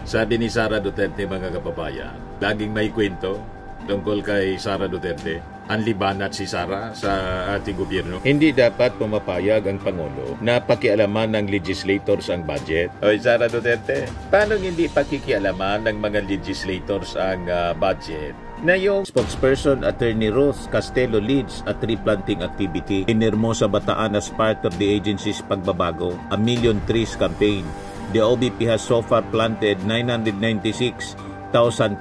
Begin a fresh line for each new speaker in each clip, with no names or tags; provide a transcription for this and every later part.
Sabi ni Sara Duterte, mga kababayan, laging may kwento tungkol kay Sara Duterte. Ang libanat si Sara sa ating gobyerno. Hindi dapat pumapayag ang Pangulo na pakialaman ng legislators ang budget. Oy, Sara Duterte, paano hindi pakikialaman ng mga legislators ang budget? Na yung spokesperson Attorney Rose Castelo leads a tree planting activity in Hermosa, Bataan as part of the agency's Pagbabago, a Million Trees campaign. The OBP has so far planted 996,000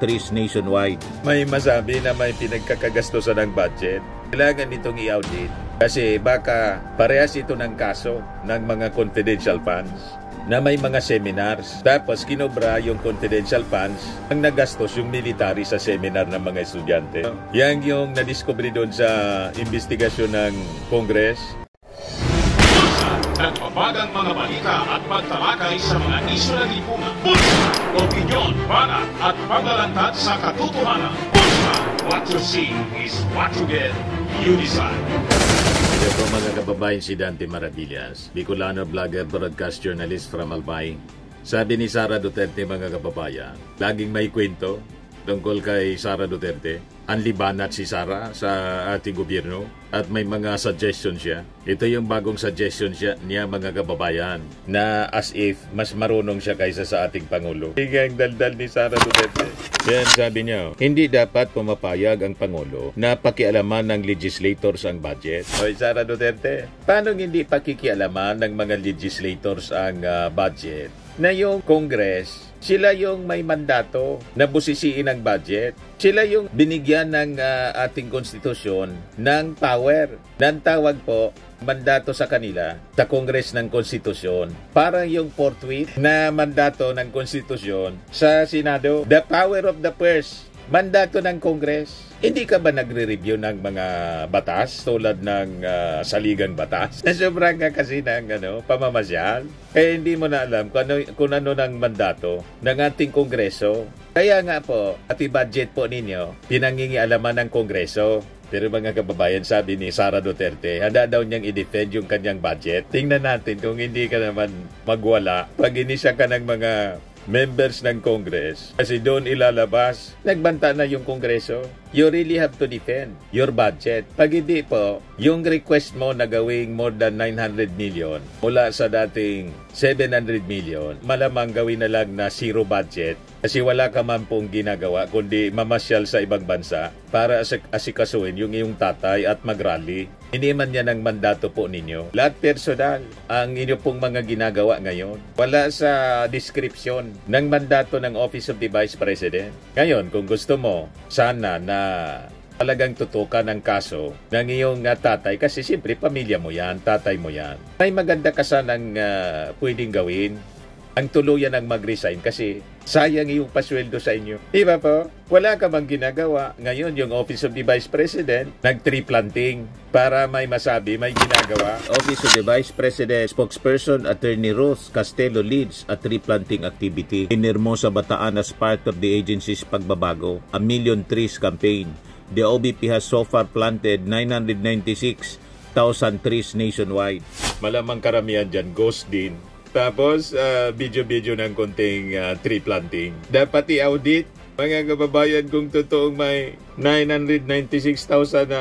trees nationwide. May masabi na may pinagkakagastosan ng budget. Kailangan itong i-audit kasi baka parehas ito ng kaso ng mga confidential funds na may mga seminars. Tapos kinobra yung confidential funds ang nagastos yung military sa seminar ng mga estudyante. Yan yung nadiscovery doon sa investigasyon ng Congress.
Nagpapagang mga balita at pagtalakay sa mga isyu ng lipunan. Bulsa! Opinyon, banat at paglalantad sa katotohanan. Bulsa! What you see is what you get. You decide.
Ito po mga kababayan, si Dante Maravillas, Bicolano vlogger, broadcast journalist from Albay. Sabi ni Sara Duterte, mga kababayan, laging may kwento tungkol kay Sara Duterte. Ang libanat si Sara sa ating gobyerno at may mga suggestions siya. Ito yung bagong suggestion niya, mga kababayan, na as if mas marunong siya kaysa sa ating Pangulo. Hinggang daldal ni Sara Duterte. Yan sabi niya, hindi dapat pumapayag ang Pangulo na pakialaman ng legislators ang budget. Oy, Sara Duterte, paano hindi pakikialaman ng mga legislators ang budget? Na yung Congress, sila yung may mandato na busisiin ang budget. Sila yung binigyan ng ating konstitusyon ng power. Ng tawag po, mandato sa kanila, sa Congress ng konstitusyon. Parang yung forthwith na mandato ng konstitusyon sa Senado. The power of the purse. Mandato ng Congress. Hindi ka ba nagre-review ng mga batas tulad ng saligang batas? Sobrang ka kasi ng pamamasyal. Kaya hindi mo na alam kung ano ng mandato ng ating Kongreso. Kaya nga po, pati budget po ninyo, pinangingialaman ng Kongreso. Pero mga kababayan, sabi ni Sara Duterte, handa daw niyang i-defend yung kanyang budget. Tingnan natin kung hindi ka naman magwala. Pag inisya ka ng mga members ng Congress, kasi doon ilalabas, nagbanta na yung Kongreso. You really have to defend your budget. Pag hindi po, yung request mo na gawing more than 900 million mula sa dating 700 million, malamang gawin na lang na zero budget kasi wala ka man pong ginagawa kundi mamasyal sa ibang bansa para asikasuin yung iyong tatay at mag-rally. Hindi man yan ang mandato po ninyo. Lahat personal ang inyo pong mga ginagawa ngayon. Wala sa description ng mandato ng Office of the Vice President. Ngayon, kung gusto mo, sana na talagang tutukan ng kaso ng iyong tatay kasi siyempre pamilya mo yan, tatay mo yan. May maganda ka sanang pwedeng gawin. Ang tuluyan ang mag-resign kasi sayang yung pasweldo sa inyo. Diba po? Wala ka bang ginagawa? Ngayon, yung Office of the Vice President, nag-tree planting para may masabi, may ginagawa. Office of the Vice President spokesperson Attorney Rose Castelo leads a tree planting activity in Hermosa, Bataan as part of the agency's Pagbabago, a Million Trees campaign. The OBP has so far planted 996,000 trees nationwide. Malamang karamihan dyan, ghost din. Tapos, video-video ng konting tree planting. Dapat i-audit, mga kababayan, kung totoong may 996,000 na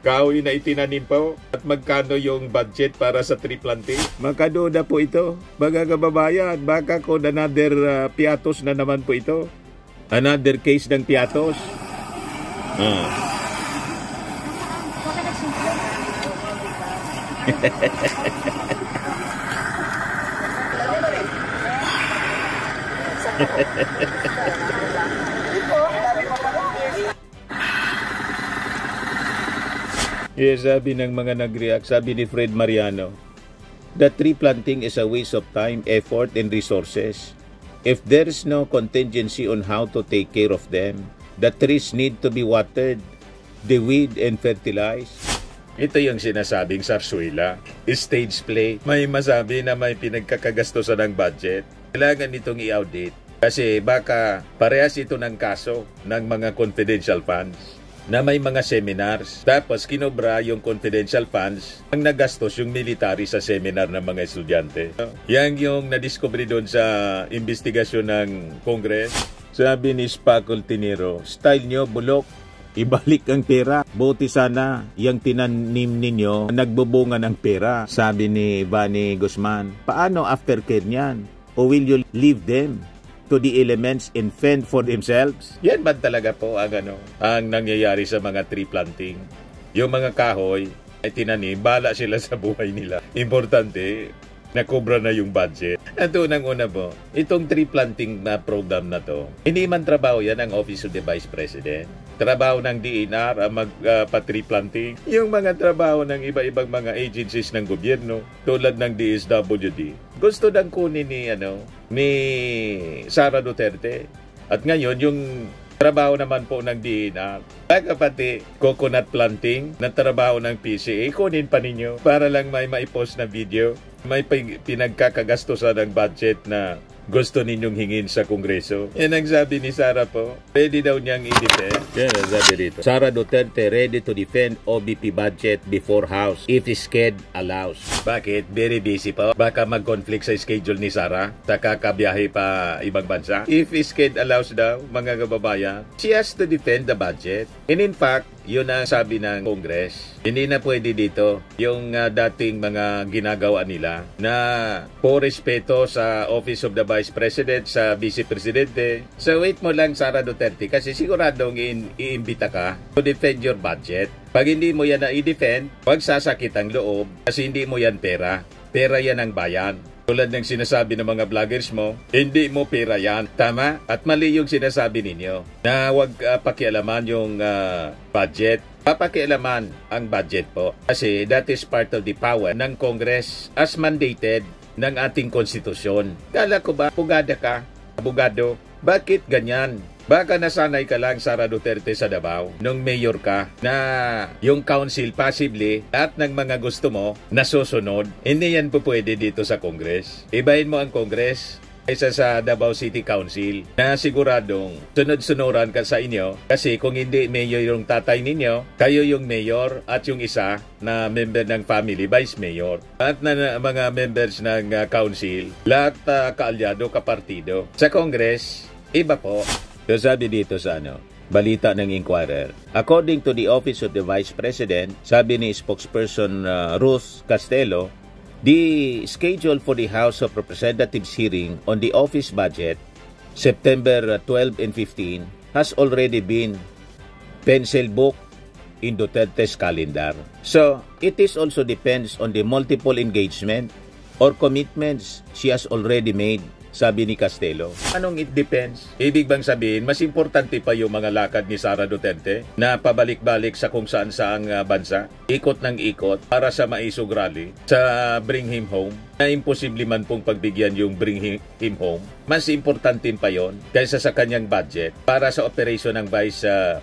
kahoy na itinanim po at magkano yung budget para sa tree planting. Makaduda po ito, mga kababayan. Baka kung another piatos na naman po ito. Another case ng piatos. Yes, sabi ng mga nag-react, sabi ni Fred Mariano, the tree planting is a waste of time, effort, and resources. If there is no contingency on how to take care of them, the trees need to be watered, deweed, and fertilized. Ito yung sinasabing sarsuela, stage play. May masabi na may pinagkakagastosan ng budget. Kailangan itong i-audit kasi baka parehas ito ng kaso ng mga confidential funds na may mga seminars. Tapos kinobra yung confidential funds ang nagastos yung military sa seminar ng mga estudyante. Yan yung nadiscovery doon sa investigasyon ng Congress. Sabi ni Faculty Nero, style nyo bulok, ibalik ang pera. Buti sana yung tinanim ninyo nagbubunga ng pera. Sabi ni Vanny Guzman, paano aftercare niyan? O will you leave them to the elements and fend for themselves? Yan ba talaga po ang nangyayari sa mga tree planting? Yung mga kahoy ay tinanim, bala sila sa buhay nila. Importante, nakobra na yung budget. At unang-una po, itong tree planting na program na to, hindi man trabaho yan ang Office of the Vice President. Trabaho ng DNR ang magpa-tree planting. Yung mga trabaho ng iba-ibang mga agencies ng gobyerno, tulad ng DSWD, gusto nang kunin ni Sara Duterte. At ngayon, yung trabaho naman po ng DNR, pati coconut planting na trabaho ng PCA, kunin pa ninyo para lang may maipost na video. May pinagkakagastusan ng budget na gusto ninyong hingin sa Kongreso. Yan ang sabi ni Sara po. Ready daw niyang i-defend. Yan ang sabi dito. Sara Duterte ready to defend OBP budget before House if schedule allows. Bakit? Very busy po. Baka mag-conflict sa schedule ni Sara. Kakabiyahe pa ibang bansa. If schedule allows daw, mga kababayan, she has to defend the budget. And in fact, yun ang sabi ng Congress. Hindi na pwede dito yung dating mga ginagawa nila na po respeto sa Office of the Vice President, sa Vice Presidente. So wait mo lang, Sara Duterte, kasi siguradong iimbita ka to defend your budget. Pag hindi mo yan na i-defend, huwag sasakit ang loob kasi hindi mo yan pera. Pera yan ang bayan. Tulad ng sinasabi ng mga vloggers mo, hindi mo pera yan. Tama? At mali yung sinasabi ninyo na huwag pakialaman yung budget. Papakialaman ang budget po. Kasi that is part of the power ng Congress as mandated ng ating konstitusyon. Kala ko ba, pugada ka, abogado? Bakit ganyan? Baka nasanay ka lang, Sara Duterte, sa Davao nung mayor ka na yung council possibly lahat ng mga gusto mo nasusunod. Hindi yan po pwede dito sa Congress. Ibahin mo ang Congress kaysa sa Davao City Council na siguradong sunod-sunuran ka sa inyo kasi kung hindi mayor yung tatay ninyo, kayo yung mayor at yung isa na member ng family, vice mayor. At na mga members ng council, lahat kaalyado, kapartido. Sa Congress, iba po. So sabi dito sa balita ng Inquirer. According to the Office of the Vice President, sabi ni spokesperson Ruth Castelo, the schedule for the House of Representatives hearing on the office budget, September 12 and 15, has already been pencil book in Duterte's calendar. So, it is also depends on the multiple engagement or commitments she has already made, sabi ni Castelo. Anong it depends? Ibig bang sabihin, mas importante pa yung mga lakad ni Sara Duterte na pabalik-balik sa kung saan saang bansa, ikot ng ikot para sa maisog rally, sa bring him home, na imposible man pong pagbigyan yung bring him home. Mas importante pa yon kaysa sa kanyang budget para sa operation ng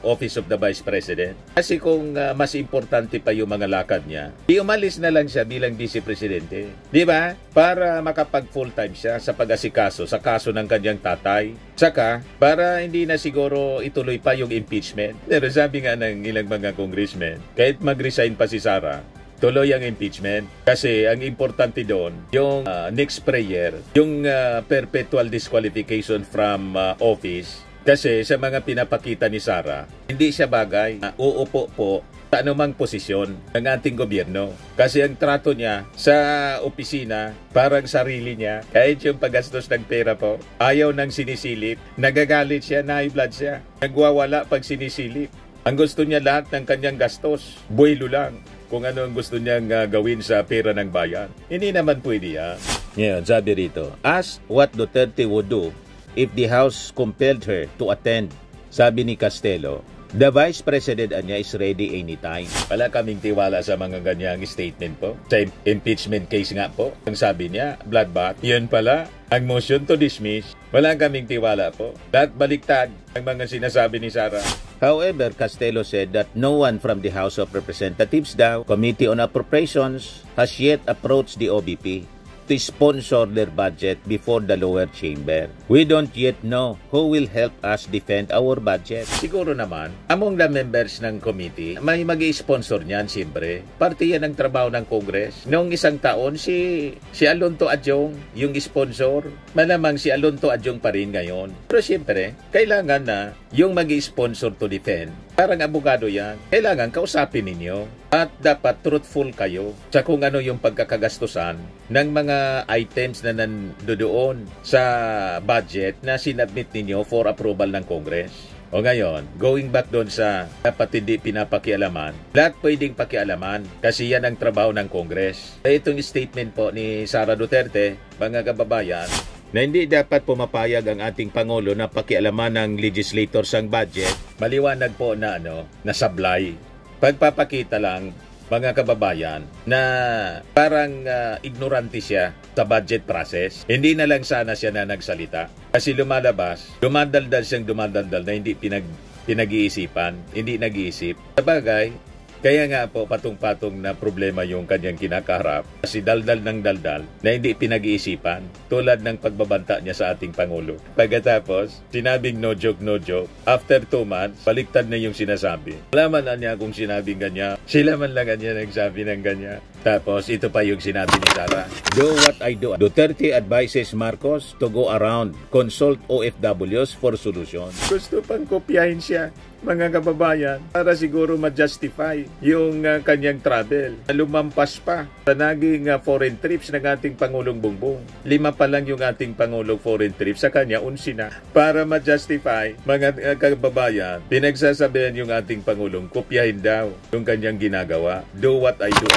Office of the Vice President. Kasi kung mas importante pa yung mga lakad niya, di umalis na lang siya bilang Vice Presidente. Di ba? Para makapag full-time siya sa pag-asikaso sa kaso ng kanyang tatay. Saka, para hindi na siguro ituloy pa yung impeachment. Pero sabi nga ng ilang mga congressmen, kahit mag-resign pa si Sara, tuloy ang impeachment kasi ang importante doon yung next prayer, yung perpetual disqualification from office. Kasi sa mga pinapakita ni Sara, hindi siya bagay na uupo po sa anumang posisyon ng ating gobyerno. Kasi ang trato niya sa opisina, parang sarili niya, kahit yung paggastos ng pera po, ayaw nang sinisilip, nagagalit siya, na-high-blood siya, nagwawala pag sinisilip. Ang gusto niya lahat ng kanyang gastos, buwelo lang kung ano ang gusto niyang gawin sa pera ng bayan. Hindi naman pwede yan. Ngayon, sabi rito, ask what Duterte would do if the House compelled her to attend. Sabi ni Castelo, the Vice President niya is ready anytime. Wala kaming tiwala sa mga ganyang statement po. Sa impeachment case nga po, ang sabi niya, bloodbath. Yun pala, ang motion to dismiss. Wala kaming tiwala po. Lahat baliktad ang mga sinasabi ni Sara. However, Castelo said that no one from the House of Representatives daw, Committee on Appropriations, has yet approached the OBP
to sponsor their budget before the lower chamber. We don't yet know who will help us defend our budget.
Siguro naman, among the members ng committee, may mag-i-sponsor niyan, siyempre. Parte yan ng trabaho ng Congress. Noong isang taon, si Alonto Adjong, yung sponsor, malamang si Alonto Adjong pa rin ngayon. Pero siyempre, kailangan na yung mag-i-sponsor to defend. Parang abogado yan. Kailangan kausapin ninyo. At dapat truthful kayo sa kung ano yung pagkakagastusan ng mga items na nandoon sa budget na sinabmit ninyo for approval ng Congress. O ngayon, going back doon sa dapat hindi pinapakialaman, lahat pwedeng pakialaman kasi yan ang trabaho ng Congress. Itong statement po ni Sara Duterte, mga kababayan, na hindi dapat pumapayag ang ating Pangulo na pakialaman ng legislators ang budget, maliwanag po na sablay. Pagpapakita lang, mga kababayan, na parang ignorante siya sa budget process. Hindi na lang sana siya na nagsalita. Kasi dumadaldal siyang dumadaldal na hindi pinag-iisipan, hindi nag-iisip. Sabagay, kaya nga po patong-patong na problema yung kanyang kinakaharap kasi daldal ng daldal na hindi pinag-iisipan tulad ng pagbabanta niya sa ating Pangulo. Pagkatapos, sinabing no joke, after 2 months, baliktad na yung sinasabi. Alaman na niya kung sinabing ganyan. Sila man lang niya nagsabi ng ganyan. Tapos, ito pa yung sinabi ni Sara.
Do what I do. Duterte advises Marcos to go around, consult OFWs for solution.
Gusto pang kopyahin siya, mga kababayan, para siguro ma-justify yung kanyang travel. Lumampas pa sa naging foreign trips ng ating Pangulong Bongbong. 5 pa lang yung ating Pangulong foreign trips, sa kanya 11 na. Para ma-justify, mga kababayan, pinagsasabihan yung ating Pangulong, kopyahin daw yung kanyang ginagawa. Do what I do.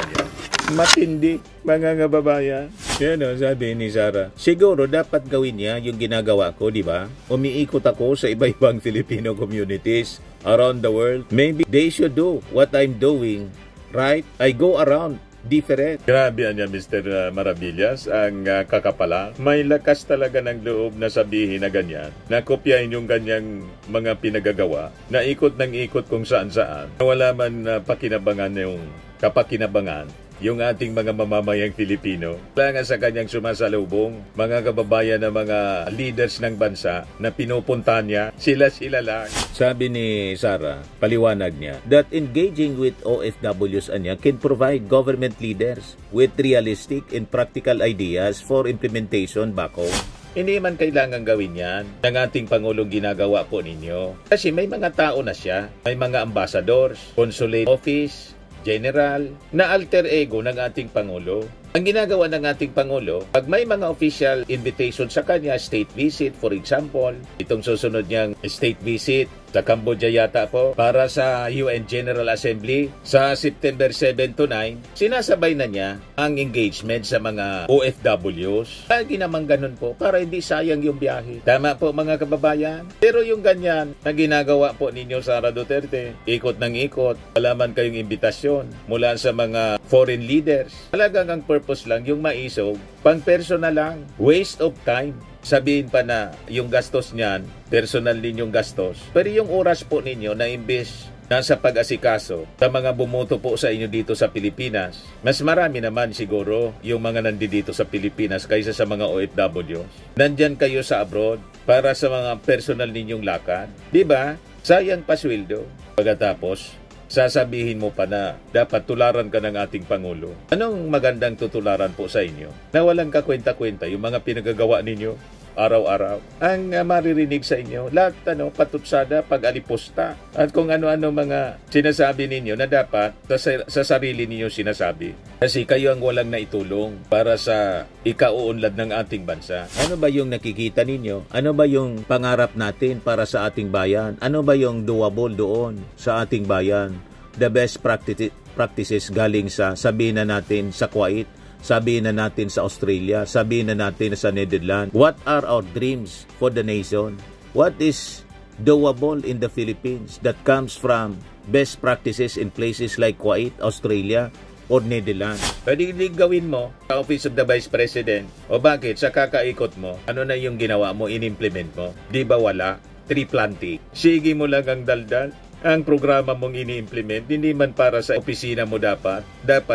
Matindi, mga kababayan.
Yan sabi ni Sara. Siguro dapat gawin niya yung ginagawa ko, di ba? Umiikot ako sa iba-ibang Filipino communities around the world. Maybe they should do what I'm doing, right? I go around different.
Grabe niya, Mr. Maravillas, ang kakapala. May lakas talaga ng loob na sabihin na ganyan, na kopyahin yung ganyang mga pinagagawa, na ikot ng ikot kung saan-saan. Wala man pakinabangan yung kapakinabangan yung ating mga mamamayang Filipino. Wala nga sa kanyang sumasalubong, mga kababayan na mga leaders ng bansa na pinupunta niya, sila lang.
Sabi ni Sara, paliwanag niya, that engaging with OFWs can provide government leaders with realistic and practical ideas for implementation back home.
Hindi man kailangan gawin yan ng ating Pangulong ginagawa po ninyo. Kasi may mga tao na siya, may mga ambassadors, consulate office, general, na alter ego ng ating Pangulo. Ang ginagawa ng ating Pangulo, pag may mga official invitation sa kanya, state visit, for example, itong susunod niyang state visit sa Cambodia yata po, para sa UN General Assembly sa September 7 to 9, sinasabay na niya ang engagement sa mga OFWs. Lagi naman ganun po, para hindi sayang yung biyahe. Tama po, mga kababayan. Pero yung ganyan na ginagawa po ninyo, Sara Duterte, ikot ng ikot, wala man kayong imbitasyon mula sa mga foreign leaders. Talagang ang purpose lang yung maisog, pang personal lang, waste of time. Sabihin pa na yung gastos niyan, personal din yung gastos. Pero yung oras po ninyo na imbes nasa pag-asikaso sa mga bumoto po sa inyo dito sa Pilipinas, mas marami naman siguro yung mga nandito sa Pilipinas kaysa sa mga OFWs. Nandyan kayo sa abroad para sa mga personal ninyong lakad. Diba? Sayang pa sweldo. Pagkatapos, sasabihin mo pa na dapat tularan ka ng ating Pangulo. Anong magandang tutularan po sa inyo? Na walang kakwenta-kwenta yung mga pinagagawa ninyo araw-araw. Ang maririnig sa inyo, lahat patutsada, pag-alipusta, at kung ano-ano mga sinasabi ninyo na dapat sa sarili ninyo sinasabi. Kasi kayo ang walang naitulong para sa ikauunlad ng ating bansa.
Ano ba yung nakikita ninyo? Ano ba yung pangarap natin para sa ating bayan? Ano ba yung doable doon sa ating bayan? The best practices galing sa, sabihin na natin, sa Kuwait, sabihin na natin sa Australia, sabihin na natin sa Netherlands. What are our dreams for the nation? What is doable in the Philippines that comes from best practices in places like Kuwait, Australia, or Netherlands?
Pwede gawin mo sa Office of the Vice President. O bakit? Sa kakaikot mo, ano na yung ginawa mo, in-implement mo? Di ba wala? Tree planting. Sige mo lang ang daldal. ang programa mong ini-implement, hindi man para sa opisina mo dapat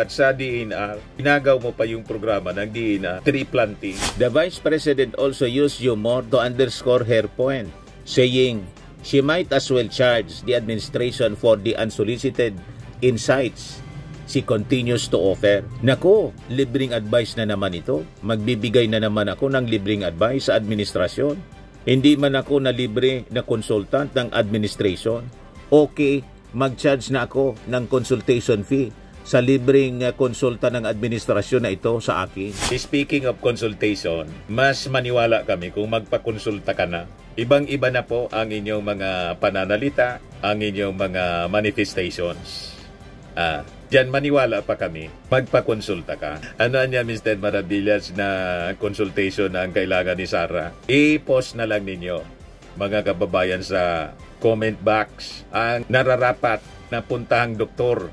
sa DNR, ginagaw mo pa yung programa ng DNR, tree planting.
The Vice President also used humor to underscore her point, saying she might as well charge the administration for the unsolicited insights she continues to offer. Nako, libreng advice na naman ito. Magbibigay na naman ako ng libreng advice sa administrasyon. Hindi man ako na libre na consultant ng administration. Okay, mag-charge na ako ng consultation fee sa libreng konsulta ng administrasyon na ito sa akin.
Speaking of consultation, mas maniwala kami kung magpakonsulta ka na. Ibang-iba na po ang inyong mga pananalita, ang inyong mga manifestations. Diyan maniwala pa kami, magpakonsulta ka. Ano niya, Mr. Maravillas, na consultation na ang kailangan ni Sara? I-post na lang ninyo, mga kababayan, sa comment box ang nararapat na puntahang doktor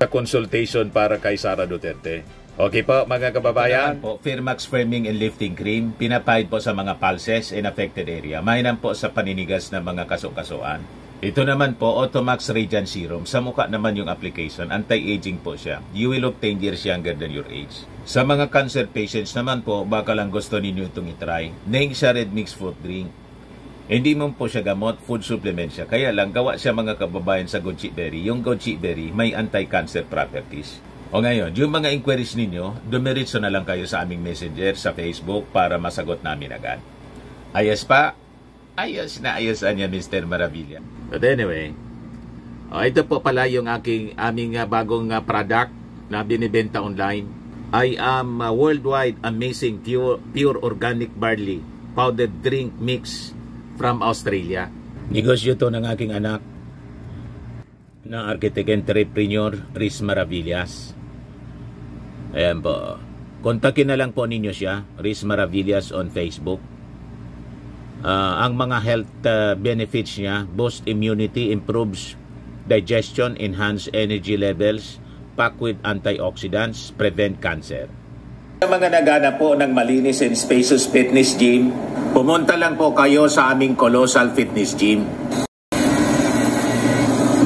sa consultation para kay Sara Duterte. Okay po, mga kababayan?
Po, Firmax Firming and Lifting Cream, pinapahid po sa mga pulses in affected area. Mainam po sa paninigas ng mga kaso-kasuan. Ito naman po, Automax Radiant Serum. Sa mukha naman yung application, anti-aging po siya. You will look 10 years younger than your age. Sa mga cancer patients naman po, baka lang gusto ninyo itong itry. Ning siya red mixed fruit drink. Hindi mo po siya gamot, food supplement siya. Kaya lang, gawa siya, mga kababayan, sa goji berry. Yung goji berry may anti-cancer properties. O ngayon, yung mga inquiries ninyo, dumiritso na lang kayo sa aming messenger sa Facebook para masagot namin agad. Ayos pa? Ayos na ayos niya, Mr. Maravilla.
But anyway, ito po pala yung aming bagong product na binibenta online. I am worldwide amazing pure organic barley powdered drink mix from Australia.
Negosyo to ng aking anak na architect entrepreneur Riz Maravillas. Ayan po. Kontakin na lang po ninyo siya, Riz Maravillas on Facebook. Ang mga health benefits niya: boost immunity, improves digestion, enhance energy levels, packed with antioxidants, prevent cancer. Sa mga nagana po ng malinis and spacious fitness gym, pumunta lang po kayo sa aming Colossal Fitness Gym.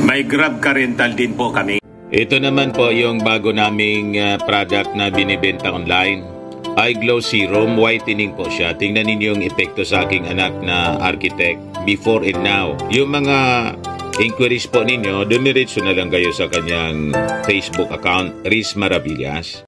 May Grab car rental din po kami. Ito naman po yung bago naming product na binibenta online. Eye Glow Serum, whitening po siya. Tingnan ninyo yung epekto sa aking anak na architect before and now. Yung mga inquiries po ninyo, dumiretso na lang kayo sa kanyang Facebook account, Riz Maravillas.